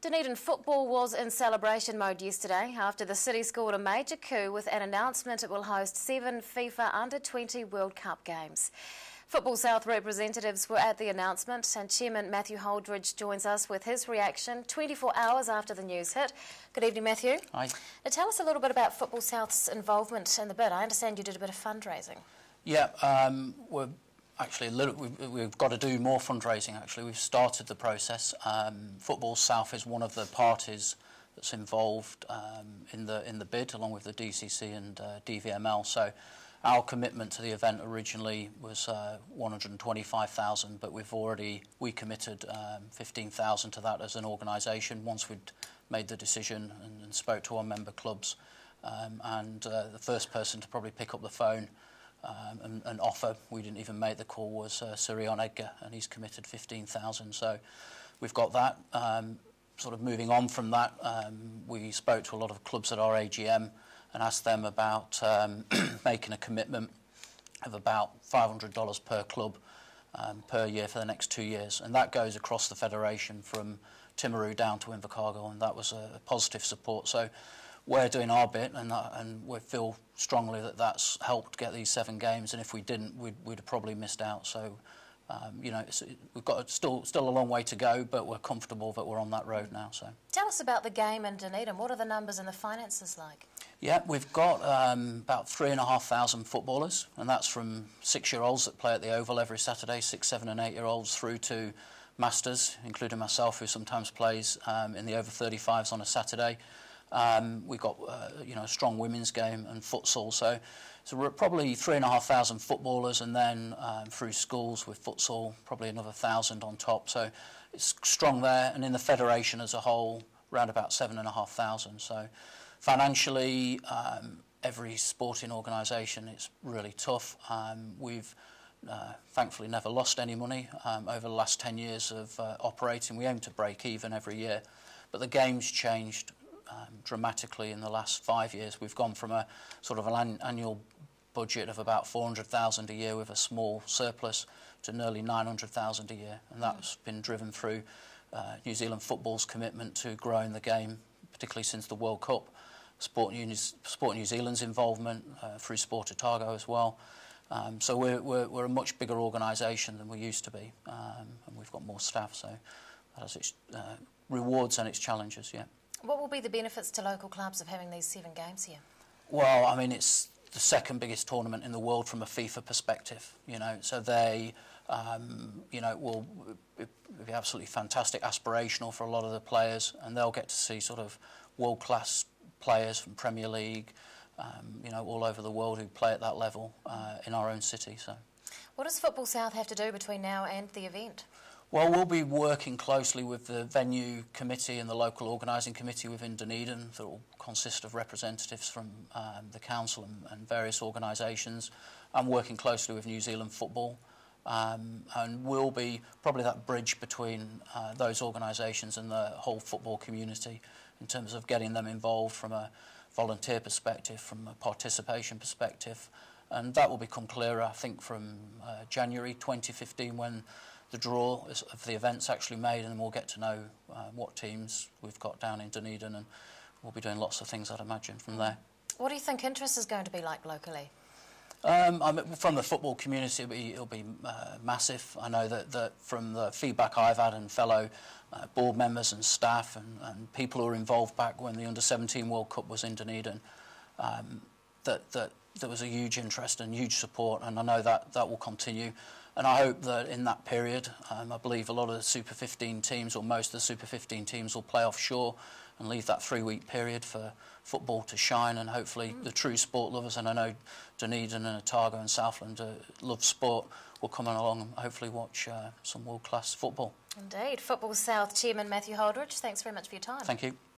Dunedin football was in celebration mode yesterday after the city scored a major coup with an announcement it will host 7 FIFA Under-20 World Cup games. Footballsouth representatives were at the announcement and Chairman Matthew Holdridge joins us with his reaction 24 hours after the news hit. Good evening, Matthew. Hi. Now, tell us a little bit about Footballsouth's involvement in the bid. I understand you did a bit of fundraising. Yeah, we're actually we've got to do more fundraising. Actually, we've started the process. Footballsouth is one of the parties that's involved in the bid, along with the DCC and DVML. So, our commitment to the event originally was 125,000, but we committed 15,000 to that as an organisation once we'd made the decision and spoke to our member clubs. The first person to probably pick up the phone and offer, we didn't even make the call, was Sir Ian Edgar, and he's committed 15,000. So we've got that. Sort of moving on from that, we spoke to a lot of clubs at our AGM and asked them about making a commitment of about $500 per club per year for the next 2 years, and that goes across the federation from Timaru down to Invercargill, and that was a positive support. So we're doing our bit, and we feel strongly that that's helped get these 7 games, and if we didn't, we'd have probably missed out. So you know, we've got still a long way to go, but we're comfortable that we're on that road now. So tell us about the game in Dunedin. What are the numbers and the finances like? Yeah, we've got about 3,500 footballers, and that's from 6-year-olds that play at the Oval every Saturday, 6, 7 and 8-year-olds, through to masters, including myself, who sometimes plays in the over 35s on a Saturday. We've got you know, a strong women's game and futsal, so we're probably 3,500 footballers, and then through schools with futsal, probably another 1,000 on top. So it's strong there, and in the federation as a whole, around about 7,500. So financially, every sporting organisation, it's really tough. We've thankfully never lost any money over the last 10 years of operating. We aim to break even every year, but the game's changed dramatically in the last 5 years. We've gone from a sort of an annual budget of about 400,000 a year with a small surplus to nearly 900,000 a year, and that's been driven through New Zealand football's commitment to growing the game, particularly since the World Cup. Sport New Zealand's involvement through Sport Otago as well. So we're a much bigger organisation than we used to be, and we've got more staff. So that has its rewards and its challenges. Yeah. What will be the benefits to local clubs of having these 7 games here? Well, I mean, it's the second biggest tournament in the world from a FIFA perspective. You know, so they, you know, will be absolutely fantastic, aspirational for a lot of the players, and they'll get to see sort of world-class players from Premier League, you know, all over the world who play at that level in our own city. So, what does Footballsouth have to do between now and the event? Well, we'll be working closely with the venue committee and the local organising committee within Dunedin that will consist of representatives from the council and various organisations, and working closely with New Zealand football. And we'll be probably that bridge between those organisations and the whole football community in terms of getting them involved from a volunteer perspective, from a participation perspective. And that will become clearer, I think, from January 2015, when the draw of the event's actually made, and then we'll get to know what teams we've got down in Dunedin, and we'll be doing lots of things, I'd imagine, from there. What do you think interest is going to be like locally? I mean, from the football community, it'll be massive. I know that from the feedback I've had and fellow board members and staff and people who were involved back when the Under-17 World Cup was in Dunedin, that there was a huge interest and huge support, and I know that will continue. And I hope that in that period, I believe a lot of the Super 15 teams, or most of the Super 15 teams, will play offshore and leave that 3-week period for football to shine, and hopefully the true sport lovers, and I know Dunedin and Otago and Southland love sport, will come along and hopefully watch some world-class football. Indeed. Footballsouth Chairman Matthew Holdridge, thanks very much for your time. Thank you.